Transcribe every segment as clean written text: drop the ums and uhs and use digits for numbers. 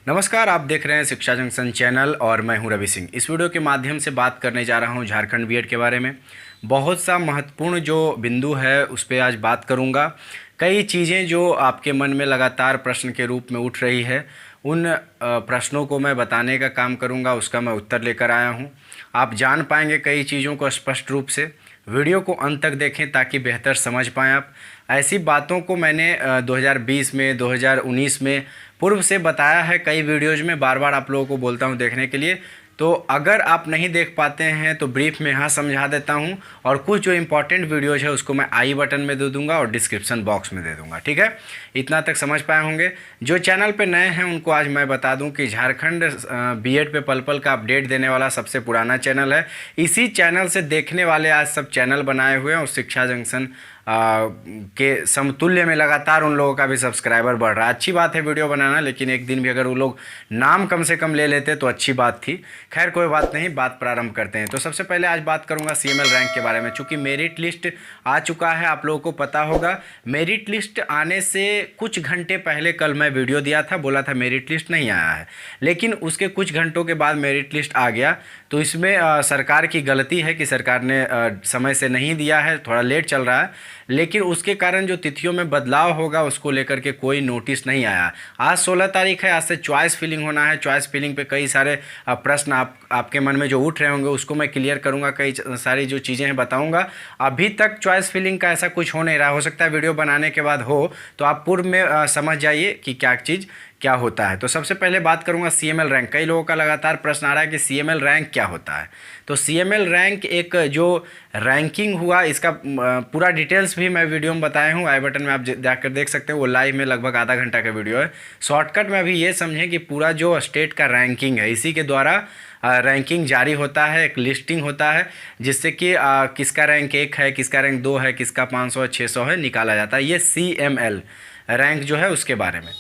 नमस्कार, आप देख रहे हैं शिक्षा जंक्शन चैनल और मैं हूं रवि सिंह। इस वीडियो के माध्यम से बात करने जा रहा हूं झारखंड बीएड के बारे में। बहुत सा महत्वपूर्ण जो बिंदु है उस पर आज बात करूंगा। कई चीज़ें जो आपके मन में लगातार प्रश्न के रूप में उठ रही है, उन प्रश्नों को मैं बताने का काम करूंगा, उसका मैं उत्तर लेकर आया हूं। आप जान पाएंगे कई चीज़ों को स्पष्ट रूप से। वीडियो को अंत तक देखें ताकि बेहतर समझ पाएँ आप। ऐसी बातों को मैंने 2020 में, 2019 में पूर्व से बताया है कई वीडियोज़ में, बार बार आप लोगों को बोलता हूं देखने के लिए। तो अगर आप नहीं देख पाते हैं तो ब्रीफ में यहाँ समझा देता हूं, और कुछ जो इंपॉर्टेंट वीडियोज़ है उसको मैं आई बटन में दे दूंगा और डिस्क्रिप्शन बॉक्स में दे दूंगा। ठीक है, इतना तक समझ पाए होंगे। जो चैनल पे नए हैं उनको आज मैं बता दूं कि झारखंड बीएड पे पल पल का अपडेट देने वाला सबसे पुराना चैनल है। इसी चैनल से देखने वाले आज सब चैनल बनाए हुए हैं और शिक्षा जंक्शन के समतुल्य में लगातार उन लोगों का भी सब्सक्राइबर बढ़ रहा है। अच्छी बात है वीडियो बनाना, लेकिन एक दिन भी अगर वो लोग नाम कम से कम ले लेते तो अच्छी बात थी। खैर कोई बात नहीं, बात प्रारंभ करते हैं। तो सबसे पहले आज बात करूंगा सीएमएल रैंक के बारे में। चूँकि मेरिट लिस्ट आ चुका है, आप लोगों को पता होगा। मेरिट लिस्ट आने से कुछ घंटे पहले कल मैं वीडियो दिया था, बोला था मेरिट लिस्ट नहीं आया है, लेकिन उसके कुछ घंटों के बाद मेरिट लिस्ट आ गया। तो इसमें सरकार की गलती है कि सरकार ने समय से नहीं दिया है, थोड़ा लेट चल रहा है, लेकिन उसके कारण जो तिथियों में बदलाव होगा उसको लेकर के कोई नोटिस नहीं आया। आज 16 तारीख है, आज से चॉइस फिलिंग होना है। चॉइस फिलिंग पे कई सारे प्रश्न आपके मन में जो उठ रहे होंगे उसको मैं क्लियर करूंगा, कई सारी जो चीज़ें हैं बताऊंगा। अभी तक चॉइस फिलिंग का ऐसा कुछ हो नहीं रहा, हो सकता है वीडियो बनाने के बाद हो, तो आप पूर्व में समझ जाइए कि क्या चीज़ क्या होता है। तो सबसे पहले बात करूंगा सीएमएल रैंक। कई लोगों का लगातार प्रश्न आ रहा है कि सीएमएल रैंक क्या होता है। तो सीएमएल रैंक एक जो रैंकिंग हुआ, इसका पूरा डिटेल्स भी मैं वीडियो में बताया हूँ, आई बटन में आप जाकर देख सकते हैं। वो लाइव में लगभग आधा घंटा का वीडियो है। शॉर्टकट में अभी ये समझें कि पूरा जो स्टेट का रैंकिंग है, इसी के द्वारा रैंकिंग जारी होता है, एक लिस्टिंग होता है, जिससे कि किसका रैंक 1 है, किसका रैंक 2 है, किसका 500 600 है, निकाला जाता है। ये सीएमएल रैंक जो है उसके बारे में।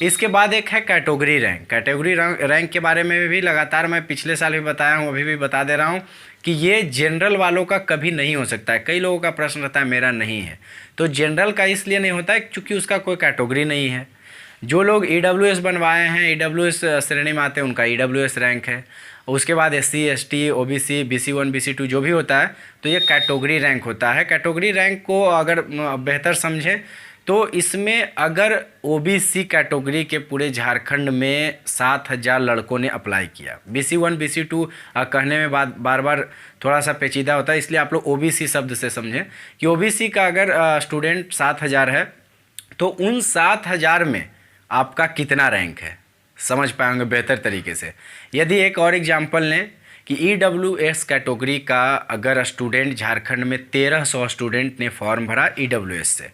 इसके बाद एक है कैटेगरी रैंक। कैटेगरी रैंक के बारे में भी लगातार मैं पिछले साल भी बताया हूँ, अभी भी बता दे रहा हूँ कि ये जनरल वालों का कभी नहीं हो सकता है। कई लोगों का प्रश्न रहता है मेरा नहीं है, तो जनरल का इसलिए नहीं होता है क्योंकि उसका कोई कैटेगरी नहीं है। जो लोग ईडब्ल्यूएस बनवाए हैं, ईडब्ल्यूएस श्रेणी में आते हैं, उनका ईडब्ल्यूएस रैंक है। उसके बाद SC ST OBC BC1 BC2 जो भी होता है, तो ये कैटेगरी रैंक होता है। कैटेगरी रैंक को अगर बेहतर समझें तो इसमें अगर ओबीसी कैटेगरी के पूरे झारखंड में 7,000 लड़कों ने अप्लाई किया, BC1 BC2 कहने में बार बार थोड़ा सा पेचीदा होता है, इसलिए आप लोग ओबीसी शब्द से समझें कि ओबीसी का अगर स्टूडेंट 7,000 है तो उन 7,000 में आपका कितना रैंक है समझ पाएंगे बेहतर तरीके से। यदि एक और एग्जाम्पल लें कि ईडब्ल्यूएस कैटेगरी का अगर स्टूडेंट झारखंड में 1300 स्टूडेंट ने फॉर्म भरा ईडब्ल्यूएस से,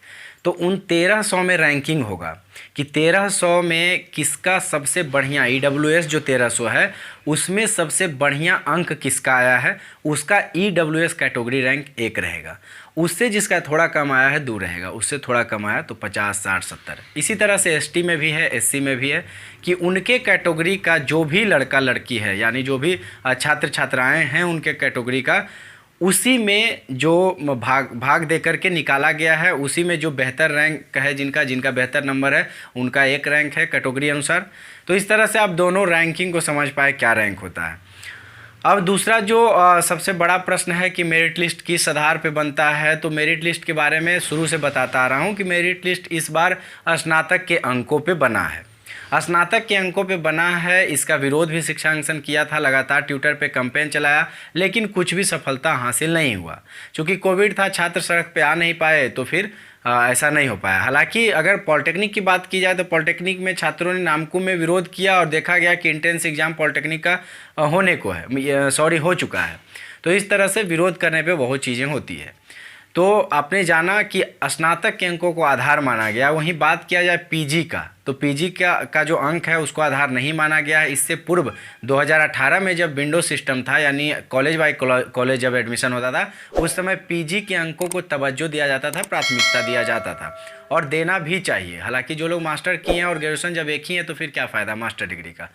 तो उन 1300 में रैंकिंग होगा कि 1300 में किसका सबसे बढ़िया, ईडब्ल्यूएस जो 1300 है उसमें सबसे बढ़िया अंक किसका आया है, उसका ईडब्ल्यूएस कैटेगरी रैंक 1 रहेगा। उससे जिसका थोड़ा कम आया है 2 रहेगा, उससे थोड़ा कम आया तो 50 60 70। इसी तरह से एसटी में भी है, एससी में भी है कि उनके कैटेगरी का जो भी लड़का लड़की है, यानी जो भी छात्र छात्राएँ हैं उनके कैटेगरी का, उसी में जो भाग दे करके निकाला गया है, उसी में जो बेहतर रैंक है, जिनका बेहतर नंबर है, उनका 1 रैंक है कैटेगरी अनुसार। तो इस तरह से आप दोनों रैंकिंग को समझ पाए क्या रैंक होता है। अब दूसरा जो सबसे बड़ा प्रश्न है कि मेरिट लिस्ट किस आधार पे बनता है, तो मेरिट लिस्ट के बारे में शुरू से बताता आ रहा हूँ कि मेरिट लिस्ट इस बार स्नातक के अंकों पे बना है। स्नातक के अंकों पे बना है, इसका विरोध भी शिक्षा जंक्शन किया था, लगातार ट्विटर पे कैंपेन चलाया, लेकिन कुछ भी सफलता हासिल नहीं हुआ। चूँकि कोविड था, छात्र सड़क पे आ नहीं पाए, तो फिर ऐसा नहीं हो पाया। हालांकि अगर पॉलिटेक्निक की बात की जाए तो पॉलिटेक्निक में छात्रों ने नामकुम में विरोध किया और देखा गया कि इंट्रेंस एग्जाम पॉलिटेक्निक का होने को है, हो चुका है। तो इस तरह से विरोध करने पे बहुत चीज़ें होती है। तो आपने जाना कि स्नातक के अंकों को आधार माना गया। वहीं बात किया जाए पीजी का, तो पीजी का जो अंक है उसको आधार नहीं माना गया है। इससे पूर्व 2018 में जब विंडो सिस्टम था, यानी कॉलेज बाई कॉलेज जब एडमिशन होता था, उस समय पीजी के अंकों को तवज्जो दिया जाता था, प्राथमिकता दिया जाता था, और देना भी चाहिए। हालांकि जो लोग मास्टर किए हैं और ग्रेजुएशन जब एक ही है तो फिर क्या फ़ायदा मास्टर डिग्री का।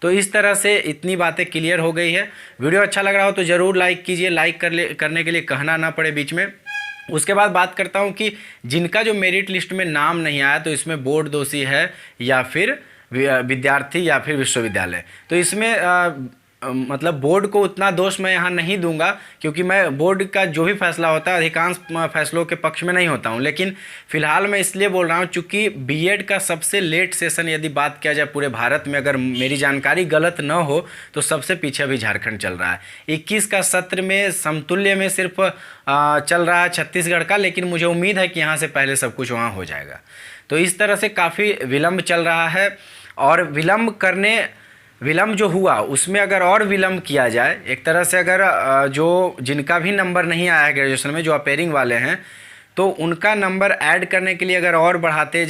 तो इस तरह से इतनी बातें क्लियर हो गई है। वीडियो अच्छा लग रहा हो तो ज़रूर लाइक कीजिए, लाइक करने के लिए कहना ना पड़े बीच में। उसके बाद बात करता हूं कि जिनका जो मेरिट लिस्ट में नाम नहीं आया, तो इसमें बोर्ड दोषी है या फिर विद्यार्थी या फिर विश्वविद्यालय। तो इसमें मतलब बोर्ड को उतना दोष मैं यहाँ नहीं दूंगा, क्योंकि मैं बोर्ड का जो भी फैसला होता है अधिकांश फैसलों के पक्ष में नहीं होता हूँ। लेकिन फ़िलहाल मैं इसलिए बोल रहा हूँ चूँकि बीएड का सबसे लेट सेशन यदि बात किया जाए पूरे भारत में, अगर मेरी जानकारी गलत न हो तो सबसे पीछे अभी झारखंड चल रहा है। 21 का सत्र में समतुल्य में सिर्फ चल रहा है छत्तीसगढ़ का, लेकिन मुझे उम्मीद है कि यहाँ से पहले सब कुछ वहाँ हो जाएगा। तो इस तरह से काफ़ी विलम्ब चल रहा है, और विलम्ब जो हुआ उसमें अगर और विलम्ब किया जाए, एक तरह से अगर जो जिनका भी नंबर नहीं आया है ग्रेजुएशन में, जो अपेयरिंग वाले हैं, तो उनका नंबर ऐड करने के लिए अगर और बढ़ाते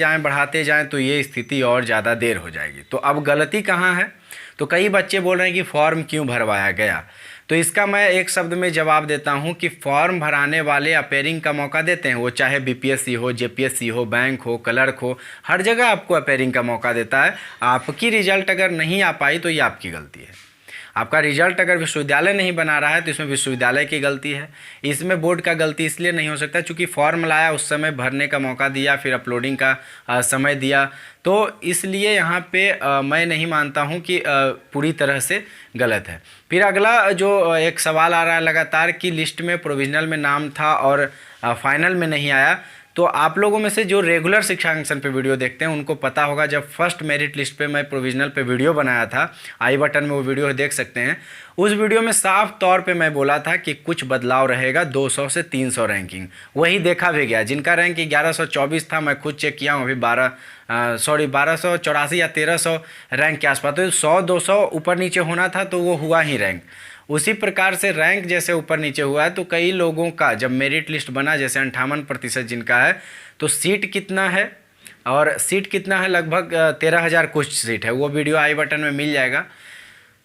जाएं तो ये स्थिति और ज़्यादा देर हो जाएगी। तो अब गलती कहाँ है? तो कई बच्चे बोल रहे हैं कि फॉर्म क्यों भरवाया गया। तो इसका मैं एक शब्द में जवाब देता हूं कि फॉर्म भराने वाले अपेयरिंग का मौका देते हैं, वो चाहे बीपीएससी हो, जेपीएससी हो, बैंक हो, क्लर्क हो, हर जगह आपको अपेयरिंग का मौका देता है। आपकी रिजल्ट अगर नहीं आ पाई तो ये आपकी गलती है। आपका रिजल्ट अगर विश्वविद्यालय नहीं बना रहा है तो इसमें विश्वविद्यालय की गलती है। इसमें बोर्ड का गलती इसलिए नहीं हो सकता क्योंकि फॉर्म लाया, उस समय भरने का मौका दिया, फिर अपलोडिंग का समय दिया। तो इसलिए यहाँ पे मैं नहीं मानता हूँ कि पूरी तरह से गलत है। फिर अगला जो एक सवाल आ रहा है लगातार कि लिस्ट में प्रोविजनल में नाम था और फाइनल में नहीं आया। तो आप लोगों में से जो रेगुलर शिक्षांकन पे वीडियो देखते हैं उनको पता होगा, जब फर्स्ट मेरिट लिस्ट पे मैं प्रोविजनल पे वीडियो बनाया था, आई बटन में वो वीडियो देख सकते हैं। उस वीडियो में साफ तौर पे मैं बोला था कि कुछ बदलाव रहेगा, 200 से 300 रैंकिंग, वही देखा भी गया। जिनका रैंक 1124 था, मैं खुद चेक किया हूँ, अभी 1284 या 1300 रैंक के आसपास। तो 100-200 ऊपर नीचे होना था तो वो हुआ ही रैंक। उसी प्रकार से रैंक जैसे ऊपर नीचे हुआ है तो कई लोगों का जब मेरिट लिस्ट बना, जैसे 58% जिनका है, तो सीट कितना है और सीट कितना है, लगभग 13,000 कुछ सीट है। वो वीडियो आई बटन में मिल जाएगा।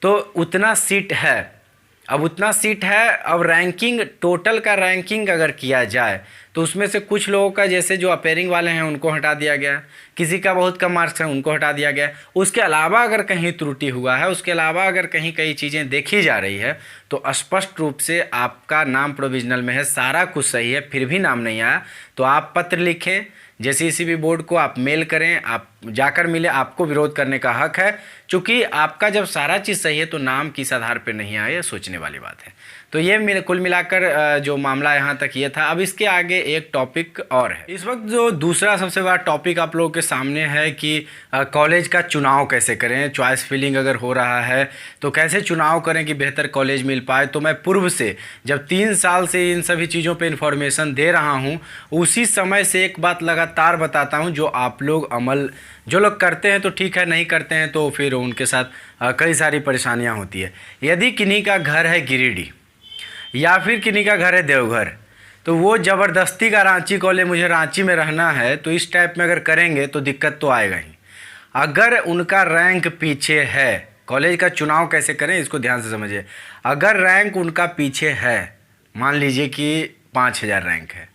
तो उतना सीट है, अब उतना सीट है। अब रैंकिंग, टोटल का रैंकिंग अगर किया जाए तो उसमें से कुछ लोगों का, जैसे जो अपेयरिंग वाले हैं उनको हटा दिया गया, किसी का बहुत कम मार्क्स है उनको हटा दिया गया। उसके अलावा अगर कहीं त्रुटि हुआ है, उसके अलावा अगर कहीं कई चीज़ें देखी जा रही है, तो स्पष्ट रूप से आपका नाम प्रोविजनल में है, सारा कुछ सही है, फिर भी नाम नहीं आया, तो आप पत्र लिखें, जेसीसीबी बोर्ड को आप मेल करें, आप जाकर मिले, आपको विरोध करने का हक है। चूँकि आपका जब सारा चीज़ सही है तो नाम किस आधार पर नहीं आया, ये सोचने वाली बात है। तो ये कुल मिलाकर जो मामला यहाँ तक ये था। अब इसके आगे एक टॉपिक और है। इस वक्त जो दूसरा सबसे बड़ा टॉपिक आप लोगों के सामने है कि कॉलेज का चुनाव कैसे करें। चॉइस फिलिंग अगर हो रहा है तो कैसे चुनाव करें कि बेहतर कॉलेज मिल पाए। तो मैं पूर्व से जब 3 साल से इन सभी चीज़ों पे इन्फॉर्मेशन दे रहा हूँ, उसी समय से एक बात लगातार बताता हूँ, जो आप लोग जो लोग करते हैं तो ठीक है, नहीं करते हैं तो फिर उनके साथ कई सारी परेशानियाँ होती है। यदि किन्हीं का घर है गिरिडीह या फिर किन्हीं का घर है देवघर, तो वो ज़बरदस्ती का रांची कॉलेज, मुझे रांची में रहना है, तो इस टाइप में अगर करेंगे तो दिक्कत तो आएगा ही। अगर उनका रैंक पीछे है, कॉलेज का चुनाव कैसे करें इसको ध्यान से समझिए। अगर रैंक उनका पीछे है, मान लीजिए कि 5000 रैंक है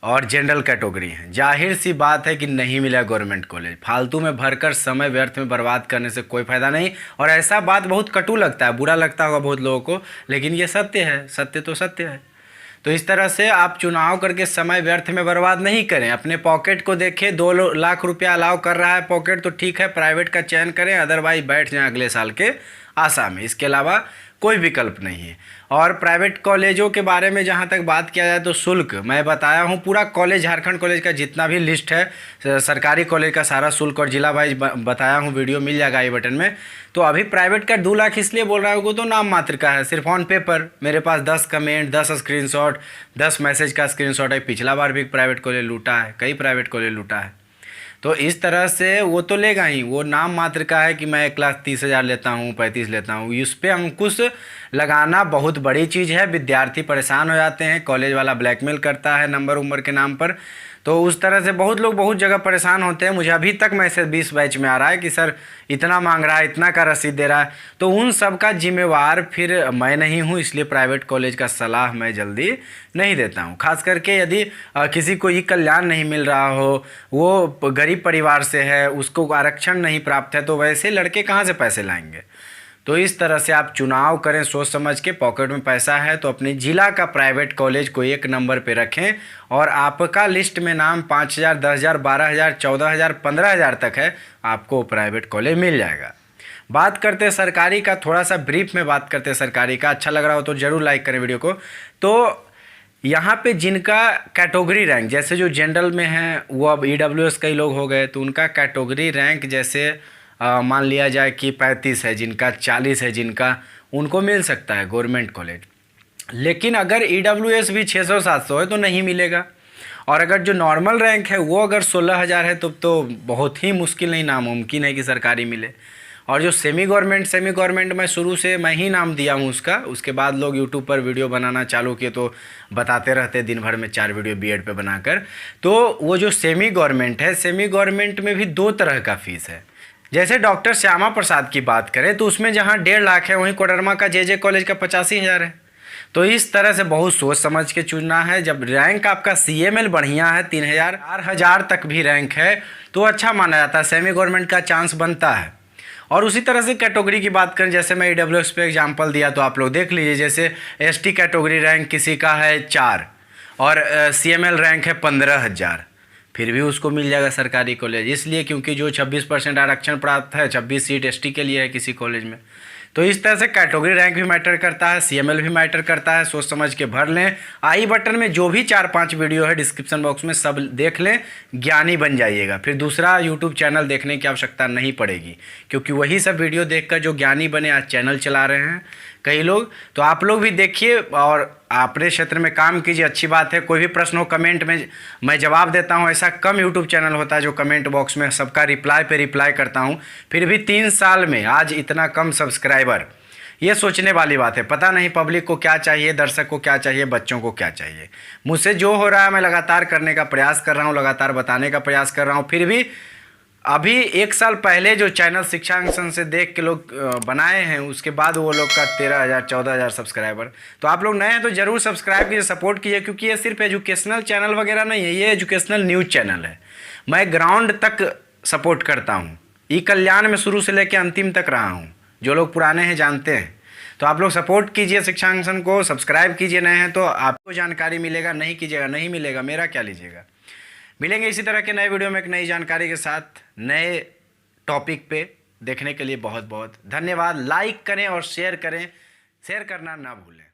और जनरल कैटेगरी है, जाहिर सी बात है कि नहीं मिला गवर्नमेंट कॉलेज। फालतू में भरकर समय व्यर्थ में बर्बाद करने से कोई फ़ायदा नहीं। और ऐसा बात बहुत कटु लगता है, बुरा लगता होगा बहुत लोगों को, लेकिन ये सत्य है, सत्य तो सत्य है। तो इस तरह से आप चुनाव करके समय व्यर्थ में बर्बाद नहीं करें। अपने पॉकेट को देखें, 2 लाख रुपया अलाउ कर रहा है पॉकेट तो ठीक है, प्राइवेट का चयन करें, अदरवाइज बैठ जाएं अगले साल के आशा में। इसके अलावा कोई विकल्प नहीं है। और प्राइवेट कॉलेजों के बारे में जहाँ तक बात किया जाए तो शुल्क मैं बताया हूँ, पूरा कॉलेज, झारखंड कॉलेज का जितना भी लिस्ट है, सरकारी कॉलेज का सारा शुल्क और जिला वाइज बताया हूँ, वीडियो मिल जाएगा आई बटन में। तो अभी प्राइवेट का 2 लाख इसलिए बोल रहा हूँ तो नाम मात्र का है, सिर्फ ऑन पेपर। मेरे पास 10 कमेंट, 10 स्क्रीनशॉट, 10 मैसेज का स्क्रीनशॉट है। पिछला बार भी प्राइवेट कॉलेज लूटा है, कई प्राइवेट कॉलेज लूटा है। तो इस तरह से वो तो लेगा ही, वो नाम मात्र का है कि मैं 1,30,000 लेता हूँ, 35 लेता हूँ। इस पर अंकुश लगाना बहुत बड़ी चीज़ है। विद्यार्थी परेशान हो जाते हैं, कॉलेज वाला ब्लैकमेल करता है नंबर के नाम पर। तो उस तरह से बहुत लोग बहुत जगह परेशान होते हैं। मुझे अभी तक मैसेज 20 बैच में आ रहा है कि सर इतना मांग रहा है, इतना का रसीद दे रहा है। तो उन सब का जिम्मेवार फिर मैं नहीं हूँ, इसलिए प्राइवेट कॉलेज का सलाह मैं जल्दी नहीं देता हूँ। खास करके यदि किसी को ये कल्याण नहीं मिल रहा हो, वो गरीब परिवार से है, उसको आरक्षण नहीं प्राप्त है, तो वैसे लड़के कहाँ से पैसे लाएंगे। तो इस तरह से आप चुनाव करें सोच समझ के। पॉकेट में पैसा है तो अपने ज़िला का प्राइवेट कॉलेज को एक नंबर पे रखें और आपका लिस्ट में नाम 5,000, 10,000, 12,000, 14,000, 15,000 तक है, आपको प्राइवेट कॉलेज मिल जाएगा। बात करते हैं सरकारी का, थोड़ा सा ब्रीफ में बात करते हैं सरकारी का। अच्छा लग रहा हो तो ज़रूर लाइक करें वीडियो को। तो यहाँ पे जिनका कैटेगरी रैंक, जैसे जो जनरल में हैं वो अब EWS कई लोग हो गए, तो उनका कैटेगरी रैंक जैसे मान लिया जाए कि 35 है, जिनका 40 है, जिनका उनको मिल सकता है गवर्नमेंट कॉलेज। लेकिन अगर EWS भी 600-700 है तो नहीं मिलेगा। और अगर जो नॉर्मल रैंक है वो अगर 16,000 है तो बहुत ही मुश्किल, नहीं नामुमकिन है कि सरकारी मिले। और जो सेमी गवर्नमेंट मैं शुरू से मैं ही नाम दिया हूँ उसका, उसके बाद लोग यूट्यूब पर वीडियो बनाना चालू किए तो बताते रहते दिन भर में 4 वीडियो बीएड पे बनाकर। तो वो जो सेमी गवर्नमेंट है, सेमी गवर्नमेंट में भी 2 तरह का फीस है। जैसे डॉक्टर श्यामा प्रसाद की बात करें तो उसमें जहाँ 1.5 लाख है, वहीं कोडरमा का JJ कॉलेज का 85,000 है। तो इस तरह से बहुत सोच समझ के चुनना है। जब रैंक आपका CML बढ़िया है, 3,000, 4,000 तक भी रैंक है तो अच्छा माना जाता है, सेमी गवर्नमेंट का चांस बनता है। और उसी तरह से कैटेगरी की बात करें, जैसे मैं EWS पे एग्जांपल दिया तो आप लोग देख लीजिए। जैसे ST कैटेगरी रैंक किसी का है 4 और CML रैंक है 15,000, फिर भी उसको मिल जाएगा सरकारी कॉलेज, इसलिए क्योंकि जो 26% आरक्षण प्राप्त है, 26 सीट ST के लिए है किसी कॉलेज में। तो इस तरह से कैटेगरी रैंक भी मैटर करता है, CML भी मैटर करता है। सोच समझ के भर लें। आई बटन में जो भी 4-5 वीडियो है डिस्क्रिप्शन बॉक्स में सब देख लें, ज्ञानी बन जाइएगा। फिर दूसरा यूट्यूब चैनल देखने की आवश्यकता नहीं पड़ेगी, क्योंकि वही सब वीडियो देखकर जो ज्ञानी बने आज चैनल चला रहे हैं कई लोग। तो आप लोग भी देखिए और अपने क्षेत्र में काम कीजिए, अच्छी बात है। कोई भी प्रश्न हो कमेंट में मैं जवाब देता हूं। ऐसा कम यूट्यूब चैनल होता है जो कमेंट बॉक्स में सबका रिप्लाई पे रिप्लाई करता हूं। फिर भी 3 साल में आज इतना कम सब्सक्राइबर, ये सोचने वाली बात है। पता नहीं पब्लिक को क्या चाहिए, दर्शक को क्या चाहिए, बच्चों को क्या चाहिए। मुझसे जो हो रहा है मैं लगातार करने का प्रयास कर रहा हूँ, लगातार बताने का प्रयास कर रहा हूँ। फिर भी अभी 1 साल पहले जो चैनल शिक्षा अंशन से देख के लोग बनाए हैं, उसके बाद वो लोग का 13,000 14,000 सब्सक्राइबर। तो आप लोग नए हैं तो ज़रूर सब्सक्राइब कीजिए, सपोर्ट कीजिए, क्योंकि ये सिर्फ एजुकेशनल चैनल वगैरह नहीं है, ये एजुकेशनल न्यूज़ चैनल है। मैं ग्राउंड तक सपोर्ट करता हूँ, कल्याण में शुरू से लेकर अंतिम तक रहा हूँ, जो लोग पुराने हैं जानते हैं। तो आप लोग सपोर्ट कीजिए शिक्षा अंशन को, सब्सक्राइब कीजिए, नए हैं तो आपको जानकारी मिलेगा, नहीं कीजिएगा नहीं मिलेगा, मेरा क्या लीजिएगा। मिलेंगे इसी तरह के नए वीडियो में एक नई जानकारी के साथ, नए टॉपिक पे। देखने के लिए बहुत बहुत धन्यवाद। लाइक करें और शेयर करें, शेयर करना ना भूलें।